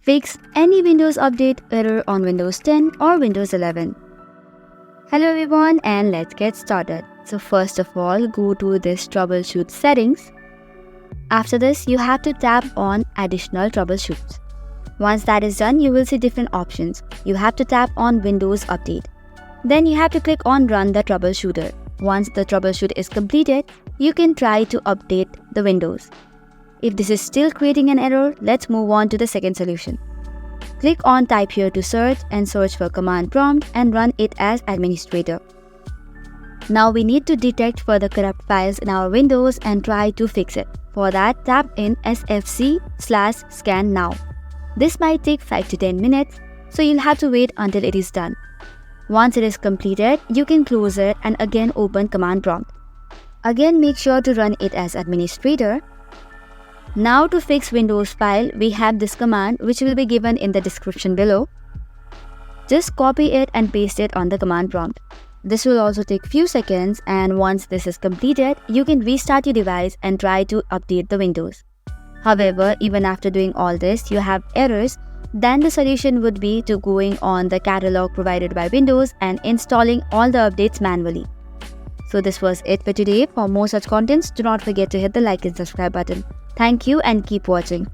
fix any Windows update error on Windows 10 or Windows 11. Hello everyone, and let's get started. So first of all, go to this troubleshoot settings. After this, you have to tap on additional troubleshoots. Once that is done, you will see different options. You have to tap on Windows Update. Then you have to click on Run the Troubleshooter. Once the troubleshoot is completed, you can try to update the Windows. If this is still creating an error, let's move on to the second solution. Click on Type here to search and search for command prompt and run it as administrator. Now we need to detect further corrupt files in our Windows and try to fix it. For that, tap in sfc/scan now. This might take 5 to 10 minutes, so you'll have to wait until it is done. Once it is completed, you can close it and again open command prompt. Again, make sure to run it as administrator. Now to fix Windows file, we have this command which will be given in the description below. Just copy it and paste it on the command prompt. This will also take few seconds, and once this is completed, you can restart your device and try to update the Windows. However, even after doing all this, you have errors, then the solution would be to going on the catalog provided by Windows and installing all the updates manually. So this was it for today. For more such contents, do not forget to hit the like and subscribe button. Thank you and keep watching.